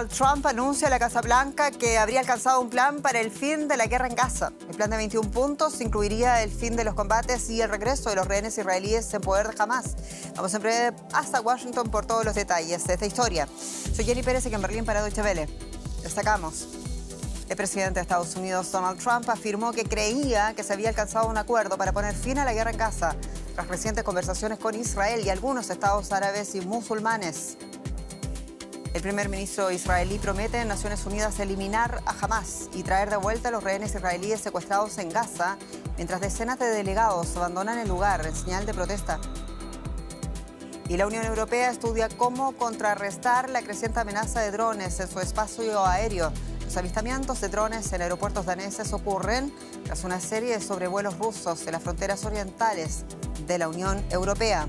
Trump anuncia a la Casa Blanca que habría alcanzado un plan para el fin de la guerra en Gaza. El plan de 21 puntos incluiría el fin de los combates y el regreso de los rehenes israelíes en poder de Hamas. Vamos en breve hasta Washington por todos los detalles de esta historia. Soy Jenny Pérez y en Berlín para Deutsche Welle. Destacamos. El presidente de Estados Unidos, Donald Trump, afirmó que creía que se había alcanzado un acuerdo para poner fin a la guerra en Gaza tras recientes conversaciones con Israel y algunos estados árabes y musulmanes. El primer ministro israelí promete en Naciones Unidas eliminar a Hamas y traer de vuelta a los rehenes israelíes secuestrados en Gaza, mientras decenas de delegados abandonan el lugar en señal de protesta. Y la Unión Europea estudia cómo contrarrestar la creciente amenaza de drones en su espacio aéreo. Los avistamientos de drones en aeropuertos daneses ocurren tras una serie de sobrevuelos rusos en las fronteras orientales de la Unión Europea.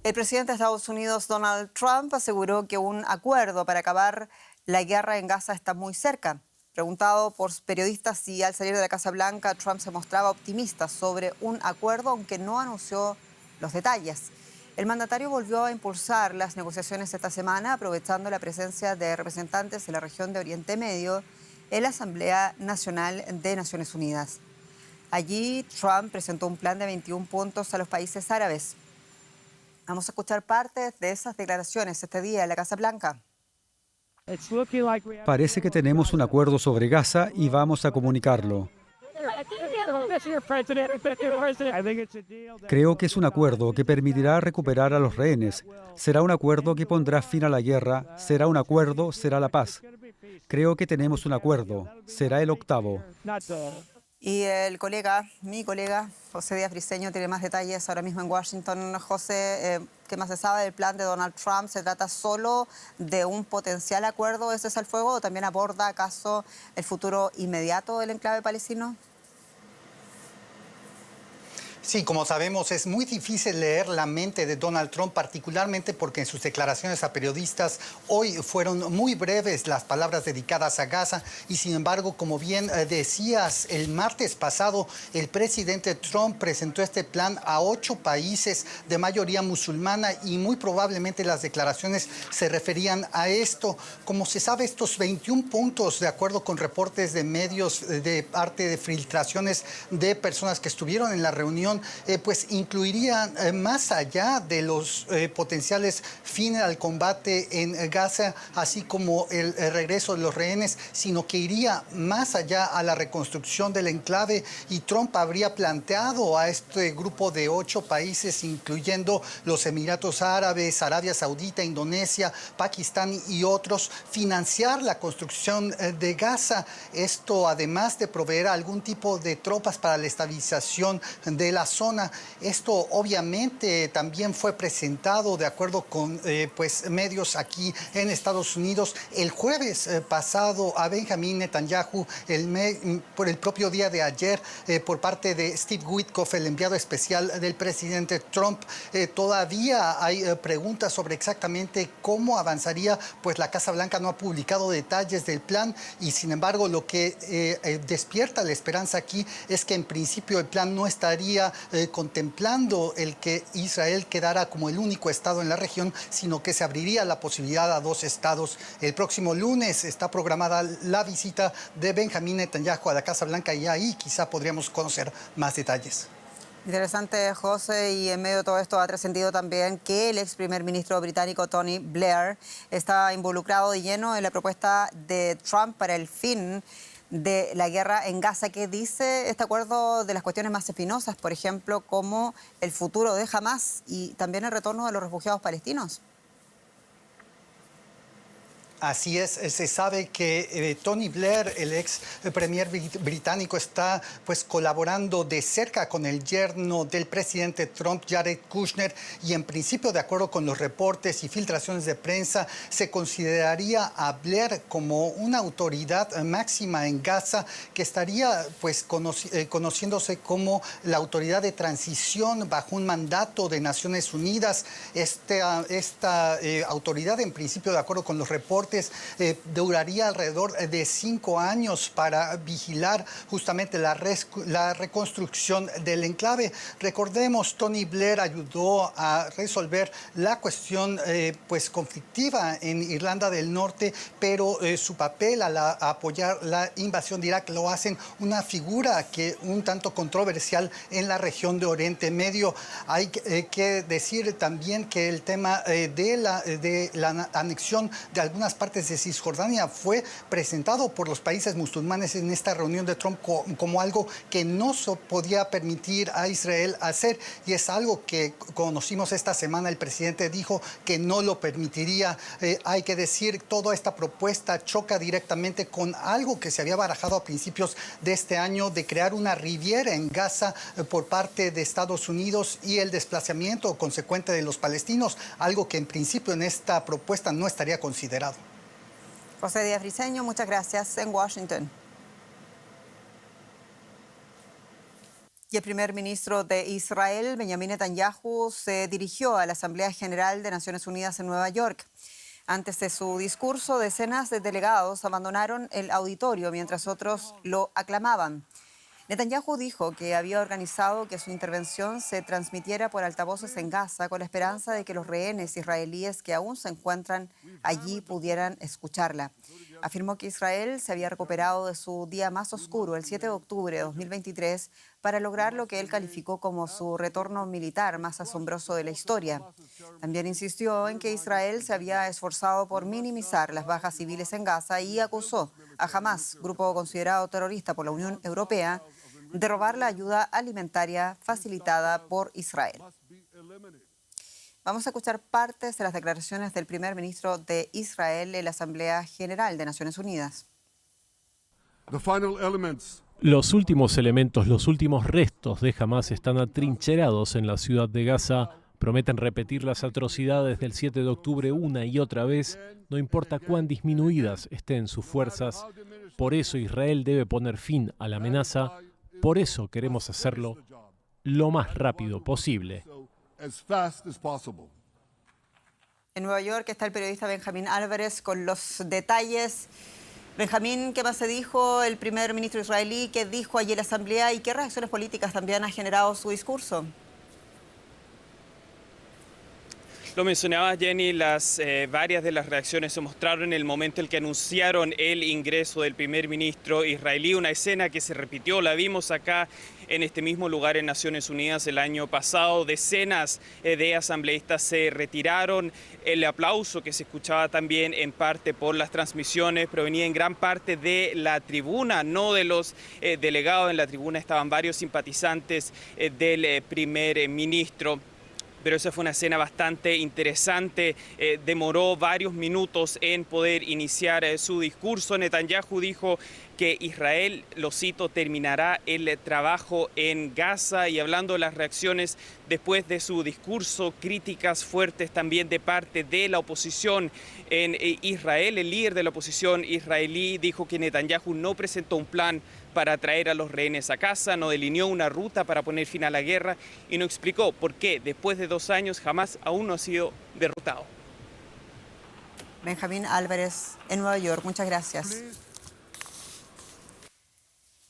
El presidente de Estados Unidos, Donald Trump, aseguró que un acuerdo para acabar la guerra en Gaza está muy cerca. Preguntado por periodistas si al salir de la Casa Blanca Trump se mostraba optimista sobre un acuerdo, aunque no anunció los detalles. El mandatario volvió a impulsar las negociaciones esta semana, aprovechando la presencia de representantes de la región de Oriente Medio en la Asamblea Nacional de Naciones Unidas. Allí, Trump presentó un plan de 21 puntos a los países árabes. Vamos a escuchar partes de esas declaraciones este día en la Casa Blanca. Parece que tenemos un acuerdo sobre Gaza y vamos a comunicarlo. Creo que es un acuerdo que permitirá recuperar a los rehenes. Será un acuerdo que pondrá fin a la guerra. Será un acuerdo, será la paz. Creo que tenemos un acuerdo. Será el octavo. Y mi colega, José Díaz Briceño, tiene más detalles ahora mismo en Washington. José, ¿qué más se sabe del plan de Donald Trump? ¿Se trata solo de un potencial acuerdo de cese al fuego o también aborda acaso el futuro inmediato del enclave palestino? Sí, como sabemos, es muy difícil leer la mente de Donald Trump, particularmente porque en sus declaraciones a periodistas hoy fueron muy breves las palabras dedicadas a Gaza y, sin embargo, como bien decías, el martes pasado el presidente Trump presentó este plan a 8 países de mayoría musulmana y muy probablemente las declaraciones se referían a esto. Como se sabe, estos 21 puntos, de acuerdo con reportes de medios de parte de filtraciones de personas que estuvieron en la reunión, pues incluirían más allá de los potenciales fines al combate en Gaza, así como el regreso de los rehenes, sino que iría más allá a la reconstrucción del enclave, y Trump habría planteado a este grupo de 8 países, incluyendo los Emiratos Árabes, Arabia Saudita, Indonesia, Pakistán y otros, financiar la construcción de Gaza. Esto además de proveer algún tipo de tropas para la estabilización de la zona. Esto obviamente también fue presentado, de acuerdo con pues medios aquí en Estados Unidos, el jueves pasado a Benjamín Netanyahu, por el propio día de ayer, por parte de Steve Witkoff, el enviado especial del presidente Trump. Todavía hay preguntas sobre exactamente cómo avanzaría, pues la Casa Blanca no ha publicado detalles del plan y, sin embargo, lo que despierta la esperanza aquí es que en principio el plan no estaría contemplando el que Israel quedara como el único estado en la región, sino que se abriría la posibilidad a 2 estados. El próximo lunes está programada la visita de Benjamín Netanyahu a la Casa Blanca y ahí quizá podríamos conocer más detalles. Interesante, José, y en medio de todo esto ha trascendido también que el ex primer ministro británico Tony Blair está involucrado de lleno en la propuesta de Trump para el fin de la guerra en Gaza. ¿Qué dice este acuerdo de las cuestiones más espinosas, por ejemplo, como el futuro de Hamas y también el retorno de los refugiados palestinos? Así es, se sabe que Tony Blair, el ex premier británico, está pues colaborando de cerca con el yerno del presidente Trump, Jared Kushner, y en principio, de acuerdo con los reportes y filtraciones de prensa, se consideraría a Blair como una autoridad máxima en Gaza, que estaría pues conociéndose como la autoridad de transición bajo un mandato de Naciones Unidas. Esta autoridad, en principio, de acuerdo con los reportes, partes duraría alrededor de 5 años para vigilar justamente la reconstrucción del enclave. Recordemos, Tony Blair ayudó a resolver la cuestión pues conflictiva en Irlanda del Norte, pero su papel al apoyar la invasión de Irak lo hacen una figura que un tanto controversial en la región de Oriente Medio. Hay que decir también que el tema de la anexión de algunas partes de Cisjordania fue presentado por los países musulmanes en esta reunión de Trump como algo que no podía permitir a Israel hacer, y es algo que conocimos esta semana. El presidente dijo que no lo permitiría. Hay que decir, toda esta propuesta choca directamente con algo que se había barajado a principios de este año, de crear una riviera en Gaza por parte de Estados Unidos y el desplazamiento consecuente de los palestinos, algo que en principio en esta propuesta no estaría considerado. José Díaz Briceño, muchas gracias en Washington. Y el primer ministro de Israel, Benjamín Netanyahu, se dirigió a la Asamblea General de Naciones Unidas en Nueva York. Antes de su discurso, decenas de delegados abandonaron el auditorio mientras otros lo aclamaban. Netanyahu dijo que había organizado que su intervención se transmitiera por altavoces en Gaza con la esperanza de que los rehenes israelíes que aún se encuentran allí pudieran escucharla. Afirmó que Israel se había recuperado de su día más oscuro, el 7 de octubre de 2023, para lograr lo que él calificó como su retorno militar más asombroso de la historia. También insistió en que Israel se había esforzado por minimizar las bajas civiles en Gaza y acusó a Hamas, grupo considerado terrorista por la Unión Europea, de robar la ayuda alimentaria facilitada por Israel. Vamos a escuchar partes de las declaraciones del primer ministro de Israel en la Asamblea General de Naciones Unidas. Los últimos elementos, los últimos restos de Hamas están atrincherados en la ciudad de Gaza. Prometen repetir las atrocidades del 7 de octubre una y otra vez, no importa cuán disminuidas estén sus fuerzas. Por eso Israel debe poner fin a la amenaza. Por eso queremos hacerlo lo más rápido posible. En Nueva York está el periodista Benjamín Álvarez con los detalles. Benjamín, ¿qué más se dijo el primer ministro israelí? ¿Qué dijo allí en la Asamblea? ¿Y qué reacciones políticas también ha generado su discurso? Lo mencionaba Jenny, varias de las reacciones se mostraron en el momento en que anunciaron el ingreso del primer ministro israelí, una escena que se repitió, la vimos acá en este mismo lugar en Naciones Unidas el año pasado. Decenas de asambleístas se retiraron. El aplauso que se escuchaba también en parte por las transmisiones provenía en gran parte de la tribuna, no de los delegados. En la tribuna estaban varios simpatizantes del primer ministro. Pero esa fue una escena bastante interesante. Demoró varios minutos en poder iniciar su discurso. Netanyahu dijo que Israel, lo cito, terminará el trabajo en Gaza. Y hablando de las reacciones después de su discurso, críticas fuertes también de parte de la oposición en Israel. El líder de la oposición israelí dijo que Netanyahu no presentó un plan para traer a los rehenes a casa, no delineó una ruta para poner fin a la guerra y no explicó por qué después de 2 años Hamas aún no ha sido derrotado. Benjamín Álvarez en Nueva York, muchas gracias.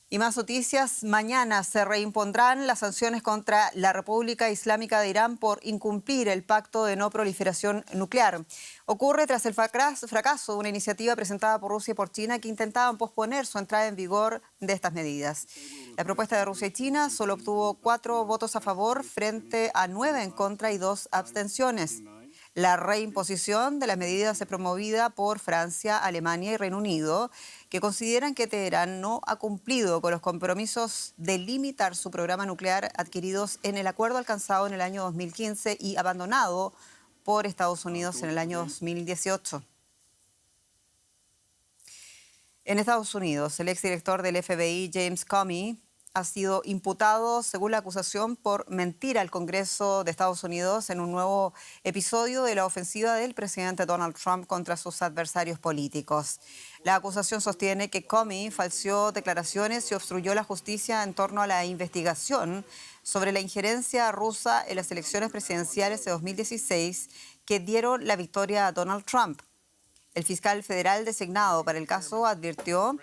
Y más noticias, mañana se reimpondrán las sanciones contra la República Islámica de Irán por incumplir el pacto de no proliferación nuclear. Ocurre tras el fracaso de una iniciativa presentada por Rusia y por China que intentaban posponer su entrada en vigor de estas medidas. La propuesta de Rusia y China solo obtuvo 4 votos a favor frente a 9 en contra y 2 abstenciones. La reimposición de las medidas es promovida por Francia, Alemania y Reino Unido, que consideran que Teherán no ha cumplido con los compromisos de limitar su programa nuclear adquiridos en el acuerdo alcanzado en el año 2015 y abandonado por Estados Unidos en el año 2018. En Estados Unidos, el exdirector del FBI, James Comey, ha sido imputado, según la acusación, por mentir al Congreso de Estados Unidos en un nuevo episodio de la ofensiva del presidente Donald Trump contra sus adversarios políticos. La acusación sostiene que Comey falseó declaraciones y obstruyó la justicia en torno a la investigación sobre la injerencia rusa en las elecciones presidenciales de 2016 que dieron la victoria a Donald Trump. El fiscal federal designado para el caso advirtió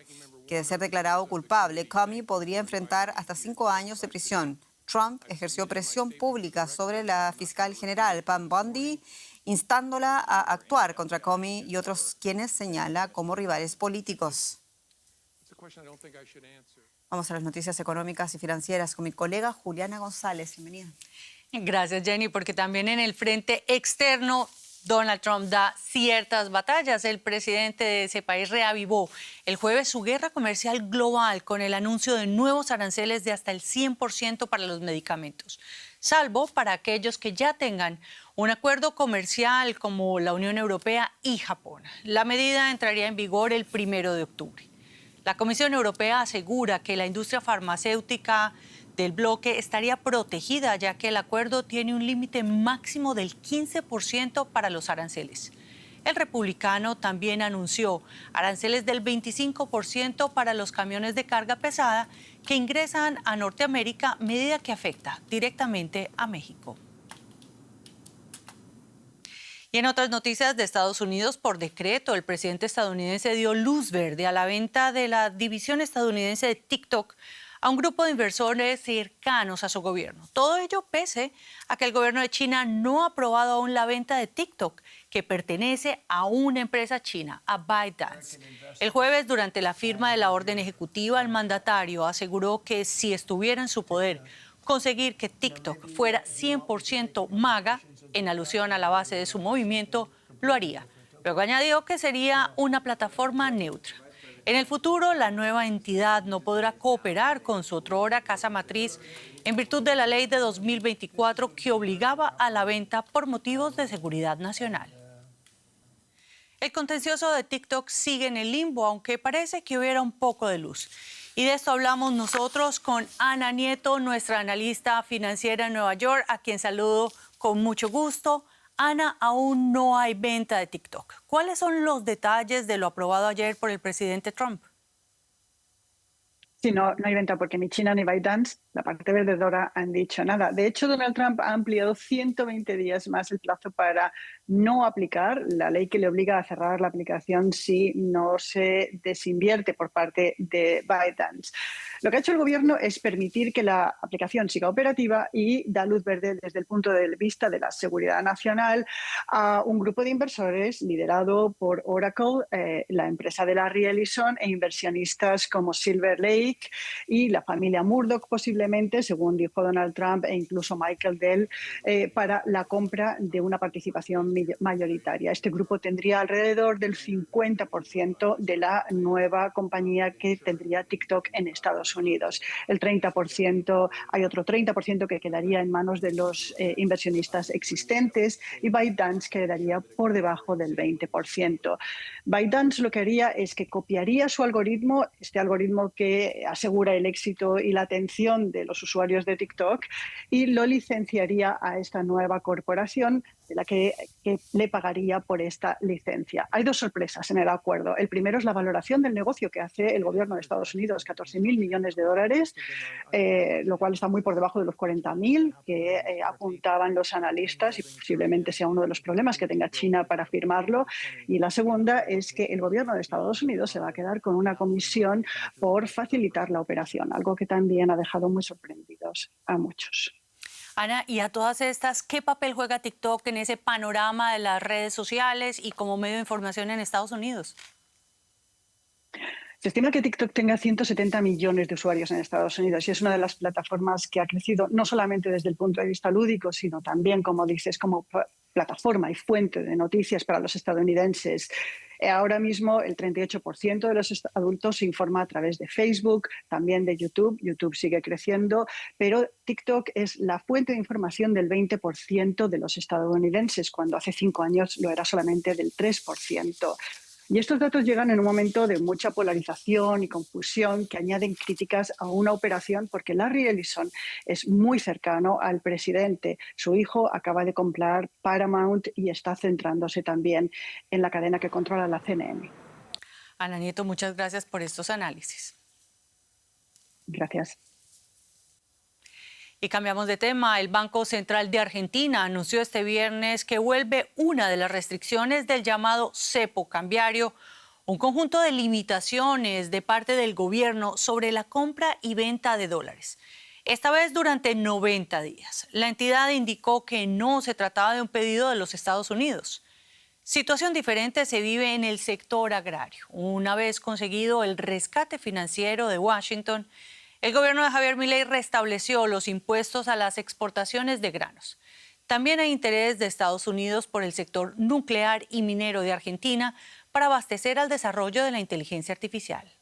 que de ser declarado culpable, Comey podría enfrentar hasta 5 años de prisión. Trump ejerció presión pública sobre la fiscal general Pam Bondi, instándola a actuar contra Comey y otros quienes señala como rivales políticos. Vamos a las noticias económicas y financieras con mi colega Juliana González. Bienvenida. Gracias, Jenny, porque también en el frente externo Donald Trump da ciertas batallas. El presidente de ese país reavivó el jueves su guerra comercial global con el anuncio de nuevos aranceles de hasta el 100% para los medicamentos, salvo para aquellos que ya tengan un acuerdo comercial como la Unión Europea y Japón. La medida entraría en vigor el 1 de octubre. La Comisión Europea asegura que la industria farmacéutica del bloque estaría protegida, ya que el acuerdo tiene un límite máximo del 15% para los aranceles. El republicano también anunció aranceles del 25% para los camiones de carga pesada que ingresan a Norteamérica, medida que afecta directamente a México. Y en otras noticias de Estados Unidos, por decreto, el presidente estadounidense dio luz verde a la venta de la división estadounidense de TikTok a un grupo de inversores cercanos a su gobierno. Todo ello pese a que el gobierno de China no ha aprobado aún la venta de TikTok, que pertenece a una empresa china, a ByteDance. El jueves, durante la firma de la orden ejecutiva, el mandatario aseguró que si estuviera en su poder conseguir que TikTok fuera 100% MAGA, en alusión a la base de su movimiento, lo haría. Luego añadió que sería una plataforma neutra. En el futuro, la nueva entidad no podrá cooperar con su otrora casa matriz en virtud de la ley de 2024 que obligaba a la venta por motivos de seguridad nacional. El contencioso de TikTok sigue en el limbo, aunque parece que hubiera un poco de luz. Y de esto hablamos nosotros con Ana Nieto, nuestra analista financiera en Nueva York, a quien saludo con mucho gusto. Ana, aún no hay venta de TikTok. ¿Cuáles son los detalles de lo aprobado ayer por el presidente Trump? Sí, no hay venta porque ni China ni ByteDance, la parte vendedora, han dicho nada. De hecho, Donald Trump ha ampliado 120 días más el plazo para no aplicar la ley que le obliga a cerrar la aplicación si no se desinvierte por parte de ByteDance. Lo que ha hecho el gobierno es permitir que la aplicación siga operativa y da luz verde desde el punto de vista de la seguridad nacional a un grupo de inversores liderado por Oracle, la empresa de Larry Ellison, e inversionistas como Silver Lake y la familia Murdoch, posiblemente, según dijo Donald Trump, e incluso Michael Dell, para la compra de una participación mayoritaria. Este grupo tendría alrededor del 50% de la nueva compañía que tendría TikTok en Estados Unidos. El 30%, hay otro 30% que quedaría en manos de los inversionistas existentes y ByteDance quedaría por debajo del 20%. ByteDance lo que haría es que copiaría su algoritmo, este algoritmo que asegura el éxito y la atención de los usuarios de TikTok, y lo licenciaría a esta nueva corporación de la que le pagaría por esta licencia. Hay dos sorpresas en el acuerdo. El primero es la valoración del negocio que hace el gobierno de Estados Unidos, 14.000 millones de dólares, lo cual está muy por debajo de los 40.000 que apuntaban los analistas y posiblemente sea uno de los problemas que tenga China para firmarlo. Y la segunda es que el gobierno de Estados Unidos se va a quedar con una comisión por facilitar la operación, algo que también ha dejado muy sorprendidos a muchos. Ana, y a todas estas, ¿qué papel juega TikTok en ese panorama de las redes sociales y como medio de información en Estados Unidos? Se estima que TikTok tenga 170 millones de usuarios en Estados Unidos y es una de las plataformas que ha crecido no solamente desde el punto de vista lúdico, sino también, como dices, como plataforma y fuente de noticias para los estadounidenses. Ahora mismo el 38% de los adultos se informa a través de Facebook, también de YouTube. YouTube sigue creciendo, pero TikTok es la fuente de información del 20% de los estadounidenses, cuando hace 5 años lo era solamente del 3%. Y estos datos llegan en un momento de mucha polarización y confusión que añaden críticas a una operación porque Larry Ellison es muy cercano al presidente. Su hijo acaba de comprar Paramount y está centrándose también en la cadena que controla la CNN. Ana Nieto, muchas gracias por estos análisis. Gracias. Y cambiamos de tema. El Banco Central de Argentina anunció este viernes que vuelve una de las restricciones del llamado cepo cambiario, un conjunto de limitaciones de parte del gobierno sobre la compra y venta de dólares. Esta vez durante 90 días. La entidad indicó que no se trataba de un pedido de los Estados Unidos. Situación diferente se vive en el sector agrario. Una vez conseguido el rescate financiero de Washington, el gobierno de Javier Milei restableció los impuestos a las exportaciones de granos. También hay interés de Estados Unidos por el sector nuclear y minero de Argentina para abastecer al desarrollo de la inteligencia artificial.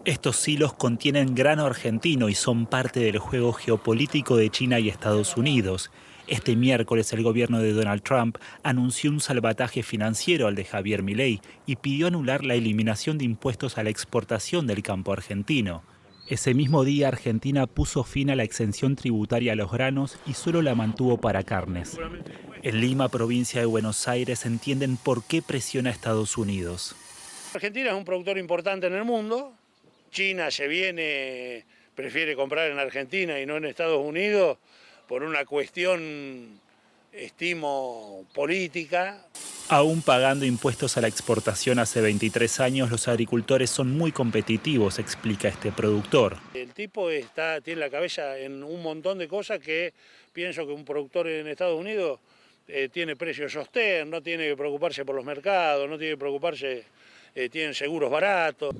Estos silos contienen grano argentino y son parte del juego geopolítico de China y Estados Unidos. Este miércoles el gobierno de Donald Trump anunció un salvataje financiero al de Javier Milei y pidió anular la eliminación de impuestos a la exportación del campo argentino. Ese mismo día Argentina puso fin a la exención tributaria a los granos y solo la mantuvo para carnes. En Lima, provincia de Buenos Aires, entienden por qué presiona a Estados Unidos. Argentina es un productor importante en el mundo. China prefiere comprar en Argentina y no en Estados Unidos por una cuestión, estimo, política. Aún pagando impuestos a la exportación hace 23 años, los agricultores son muy competitivos, explica este productor. El tipo tiene la cabeza en un montón de cosas que pienso que un productor en Estados Unidos tiene precios sostén, no tiene que preocuparse por los mercados, no tiene que preocuparse, tienen seguros baratos.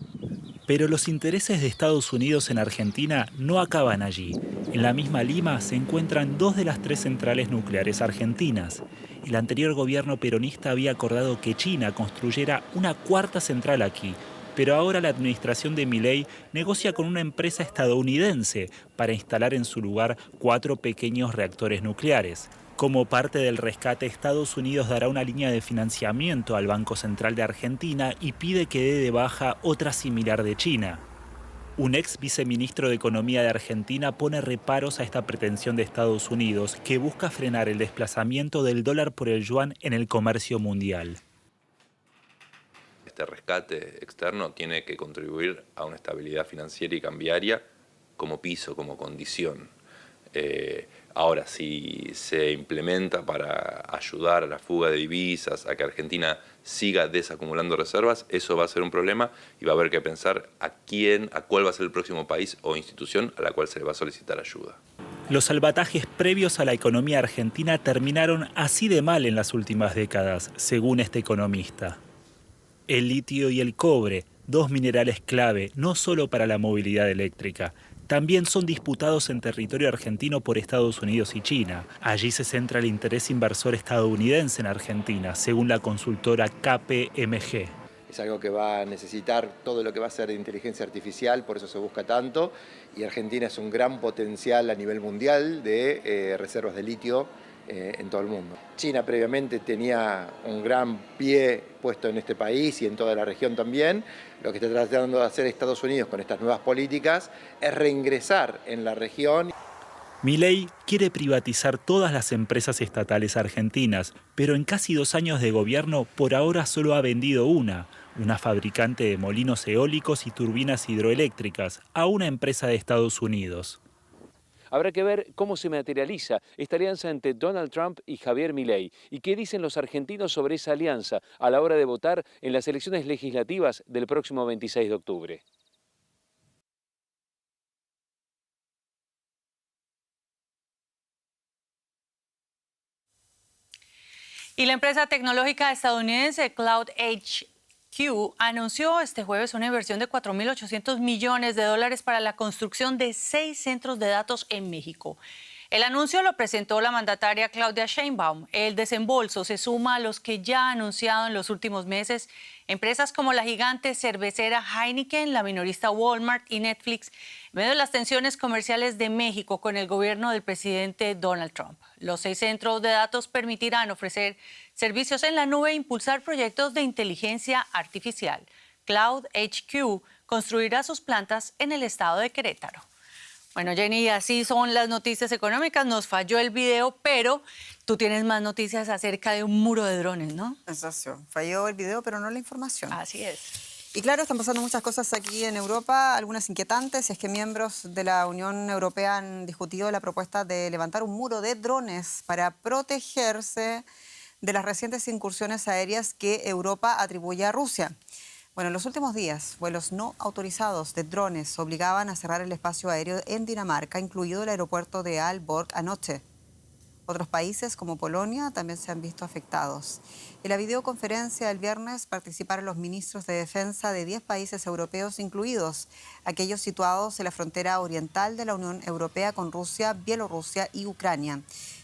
Pero los intereses de Estados Unidos en Argentina no acaban allí. En la misma Lima se encuentran 2 de las 3 centrales nucleares argentinas. El anterior gobierno peronista había acordado que China construyera una 4ª central aquí, pero ahora la administración de Milei negocia con una empresa estadounidense para instalar en su lugar 4 pequeños reactores nucleares. Como parte del rescate, Estados Unidos dará una línea de financiamiento al Banco Central de Argentina y pide que dé de baja otra similar de China. Un ex viceministro de Economía de Argentina pone reparos a esta pretensión de Estados Unidos, que busca frenar el desplazamiento del dólar por el yuan en el comercio mundial. Este rescate externo tiene que contribuir a una estabilidad financiera y cambiaria como piso, como condición. Ahora, si se implementa para ayudar a la fuga de divisas, a que Argentina siga desacumulando reservas, eso va a ser un problema y va a haber que pensar a cuál va a ser el próximo país o institución a la cual se le va a solicitar ayuda. Los salvatajes previos a la economía argentina terminaron así de mal en las últimas décadas, según este economista. El litio y el cobre, 2 minerales clave, no solo para la movilidad eléctrica, también son disputados en territorio argentino por Estados Unidos y China. Allí se centra el interés inversor estadounidense en Argentina, según la consultora KPMG. Es algo que va a necesitar todo lo que va a ser de inteligencia artificial, por eso se busca tanto. Y Argentina es un gran potencial a nivel mundial de reservas de litio en todo el mundo. China previamente tenía un gran pie puesto en este país y en toda la región también. Lo que está tratando de hacer Estados Unidos con estas nuevas políticas es reingresar en la región. Milei quiere privatizar todas las empresas estatales argentinas, pero en casi 2 años de gobierno por ahora solo ha vendido una fabricante de molinos eólicos y turbinas hidroeléctricas, a una empresa de Estados Unidos. Habrá que ver cómo se materializa esta alianza entre Donald Trump y Javier Milei y qué dicen los argentinos sobre esa alianza a la hora de votar en las elecciones legislativas del próximo 26 de octubre. Y la empresa tecnológica estadounidense CloudHQ anunció este jueves una inversión de $4.800 millones para la construcción de 6 centros de datos en México. El anuncio lo presentó la mandataria Claudia Sheinbaum. El desembolso se suma a los que ya ha anunciado en los últimos meses empresas como la gigante cervecera Heineken, la minorista Walmart y Netflix, en medio de las tensiones comerciales de México con el gobierno del presidente Donald Trump. Los 6 centros de datos permitirán ofrecer servicios en la nube e impulsar proyectos de inteligencia artificial. CloudHQ construirá sus plantas en el estado de Querétaro. Bueno, Jenny, así son las noticias económicas. Nos falló el video, pero tú tienes más noticias acerca de un muro de drones, ¿no? Sensación. Falló el video, pero no la información. Así es. Y claro, están pasando muchas cosas aquí en Europa, algunas inquietantes. Es que miembros de la Unión Europea han discutido la propuesta de levantar un muro de drones para protegerse de las recientes incursiones aéreas que Europa atribuye a Rusia. Bueno, en los últimos días, vuelos no autorizados de drones obligaban a cerrar el espacio aéreo en Dinamarca, incluido el aeropuerto de Aalborg anoche. Otros países, como Polonia, también se han visto afectados. En la videoconferencia del viernes participaron los ministros de defensa de 10 países europeos, incluidos aquellos situados en la frontera oriental de la Unión Europea con Rusia, Bielorrusia y Ucrania.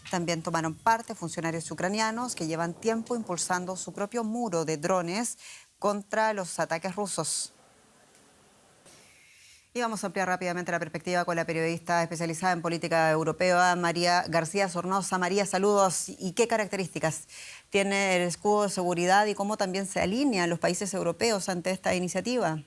También tomaron parte funcionarios ucranianos que llevan tiempo impulsando su propio muro de drones contra los ataques rusos. Y vamos a ampliar rápidamente la perspectiva con la periodista especializada en política europea, María García Sornosa. María, saludos. ¿Y qué características tiene el escudo de seguridad y cómo también se alinean los países europeos ante esta iniciativa?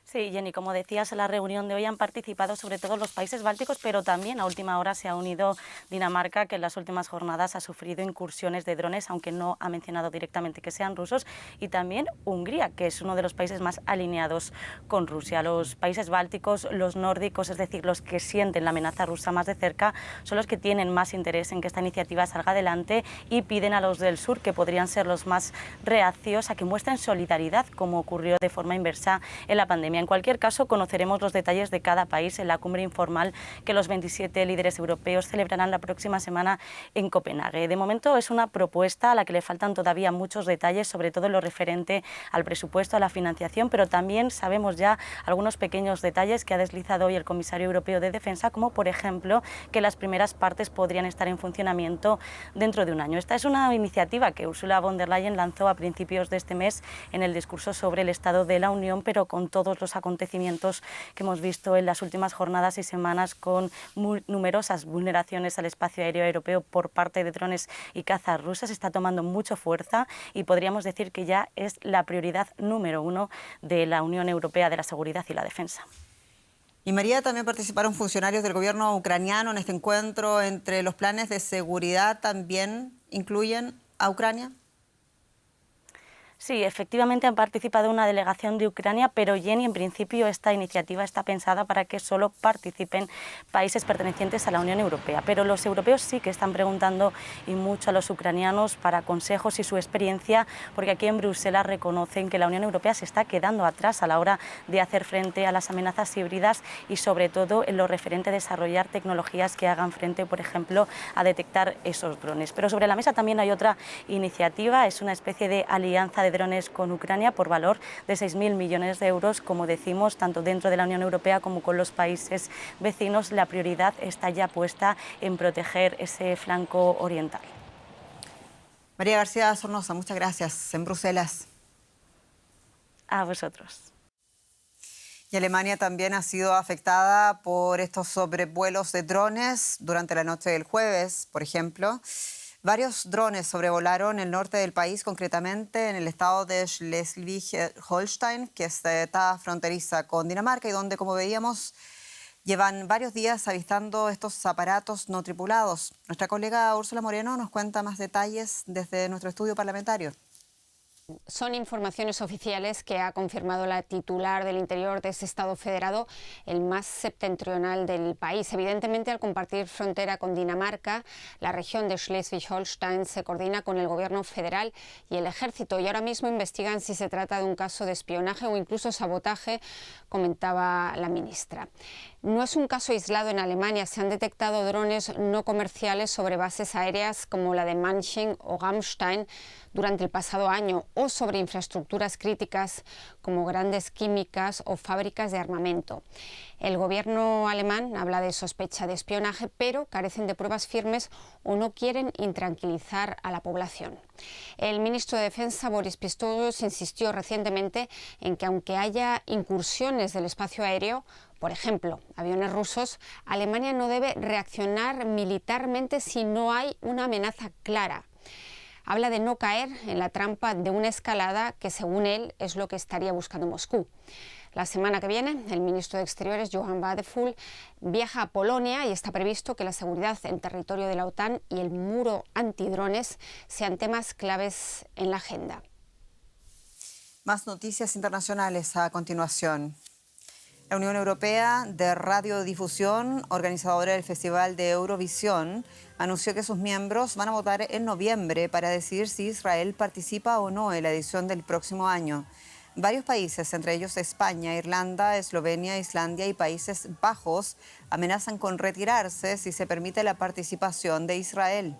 Sí, Jenny, como decías, en la reunión de hoy han participado sobre todo los países bálticos, pero también a última hora se ha unido Dinamarca, que en las últimas jornadas ha sufrido incursiones de drones, aunque no ha mencionado directamente que sean rusos, y también Hungría, que es uno de los países más alineados con Rusia. Los países bálticos, los nórdicos, es decir, los que sienten la amenaza rusa más de cerca, son los que tienen más interés en que esta iniciativa salga adelante y piden a los del sur, que podrían ser los más reacios, a que muestren solidaridad, como ocurrió de forma inversa en la pandemia. En cualquier caso, conoceremos los detalles de cada país en la cumbre informal que los 27 líderes europeos celebrarán la próxima semana en Copenhague. De momento es una propuesta a la que le faltan todavía muchos detalles, sobre todo en lo referente al presupuesto, a la financiación, pero también sabemos ya algunos pequeños detalles que ha deslizado hoy el comisario europeo de Defensa, como por ejemplo que las primeras partes podrían estar en funcionamiento dentro de un año. Esta es una iniciativa que Ursula von der Leyen lanzó a principios de este mes en el discurso sobre el Estado de la Unión, pero con todos los acontecimientos que hemos visto en las últimas jornadas y semanas, con numerosas vulneraciones al espacio aéreo europeo por parte de drones y cazas rusas, está tomando mucha fuerza y podríamos decir que ya es la prioridad número uno de la Unión Europea de la seguridad y la defensa. Y María, también participaron funcionarios del gobierno ucraniano en este encuentro. Entre los planes de seguridad también incluyen a Ucrania. Sí, efectivamente han participado una delegación de Ucrania, pero Jenny, en principio esta iniciativa está pensada para que solo participen países pertenecientes a la Unión Europea. Pero los europeos sí que están preguntando y mucho a los ucranianos para consejos y su experiencia, porque aquí en Bruselas reconocen que la Unión Europea se está quedando atrás a la hora de hacer frente a las amenazas híbridas y sobre todo en lo referente a desarrollar tecnologías que hagan frente, por ejemplo, a detectar esos drones. Pero sobre la mesa también hay otra iniciativa, es una especie de alianza de drones con Ucrania por valor de 6.000 millones de euros. Como decimos, tanto dentro de la Unión Europea como con los países vecinos, la prioridad está ya puesta en proteger ese flanco oriental. María García Sornosa, muchas gracias. En Bruselas. A vosotros. Y Alemania también ha sido afectada por estos sobrevuelos de drones durante la noche del jueves, por ejemplo. Varios drones sobrevolaron el norte del país, concretamente en el estado de Schleswig-Holstein, que está fronteriza con Dinamarca y donde, como veíamos, llevan varios días avistando estos aparatos no tripulados. Nuestra colega Úrsula Moreno nos cuenta más detalles desde nuestro estudio parlamentario. Son informaciones oficiales que ha confirmado la titular del Interior de ese Estado federado, el más septentrional del país. Evidentemente, al compartir frontera con Dinamarca, la región de Schleswig-Holstein se coordina con el gobierno federal y el ejército, y ahora mismo investigan si se trata de un caso de espionaje o incluso sabotaje, comentaba la ministra. No es un caso aislado en Alemania, se han detectado drones no comerciales sobre bases aéreas como la de Manching o Ramstein durante el pasado año, o sobre infraestructuras críticas como grandes químicas o fábricas de armamento. El gobierno alemán habla de sospecha de espionaje, pero carecen de pruebas firmes o no quieren intranquilizar a la población. El ministro de Defensa, Boris Pistorius, insistió recientemente en que aunque haya incursiones del espacio aéreo, por ejemplo, aviones rusos, Alemania no debe reaccionar militarmente si no hay una amenaza clara. Habla de no caer en la trampa de una escalada que, según él, es lo que estaría buscando Moscú. La semana que viene, el ministro de Exteriores, Johann Wadephul, viaja a Polonia y está previsto que la seguridad en territorio de la OTAN y el muro antidrones sean temas claves en la agenda. Más noticias internacionales a continuación. La Unión Europea de Radiodifusión, organizadora del Festival de Eurovisión, anunció que sus miembros van a votar en noviembre para decidir si Israel participa o no en la edición del próximo año. Varios países, entre ellos España, Irlanda, Eslovenia, Islandia y Países Bajos, amenazan con retirarse si se permite la participación de Israel.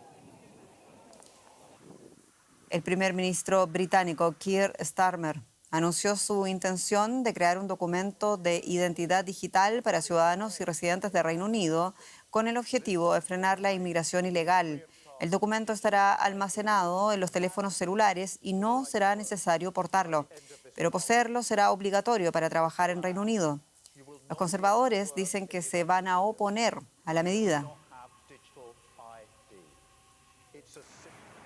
El primer ministro británico Keir Starmer anunció su intención de crear un documento de identidad digital para ciudadanos y residentes de Reino Unido con el objetivo de frenar la inmigración ilegal. El documento estará almacenado en los teléfonos celulares y no será necesario portarlo, pero poseerlo será obligatorio para trabajar en Reino Unido. Los conservadores dicen que se van a oponer a la medida.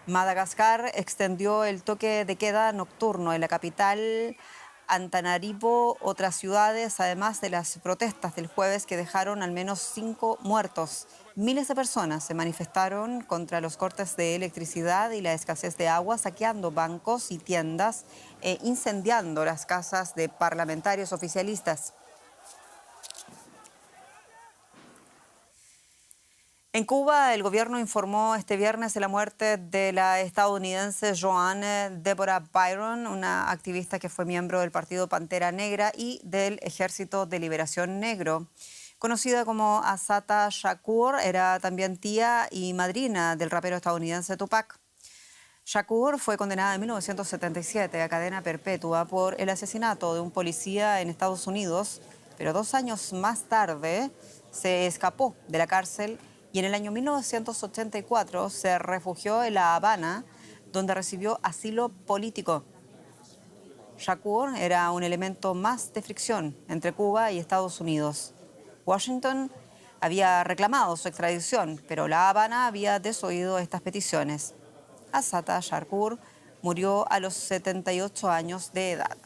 Madagascar extendió el toque de queda nocturno en la capital, Antananarivo, otras ciudades, además de las protestas del jueves que dejaron al menos 5 muertos. Miles de personas se manifestaron contra los cortes de electricidad y la escasez de agua, saqueando bancos y tiendas e incendiando las casas de parlamentarios oficialistas. En Cuba, el gobierno informó este viernes de la muerte de la estadounidense Joanne Deborah Byron, una activista que fue miembro del partido Pantera Negra y del Ejército de Liberación Negro. Conocida como Assata Shakur, era también tía y madrina del rapero estadounidense Tupac. Shakur fue condenada en 1977 a cadena perpetua por el asesinato de un policía en Estados Unidos, pero 2 años más tarde se escapó de la cárcel y en el año 1984 se refugió en La Habana, donde recibió asilo político. Shakur era un elemento más de fricción entre Cuba y Estados Unidos. Washington había reclamado su extradición, pero La Habana había desoído estas peticiones. Assata Shakur murió a los 78 años de edad.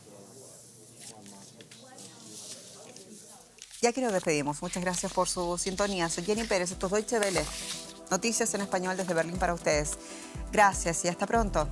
Ya que nos despedimos. Muchas gracias por su sintonía. Soy Jenny Pérez, esto es Deutsche Welle. Noticias en español desde Berlín para ustedes. Gracias y hasta pronto.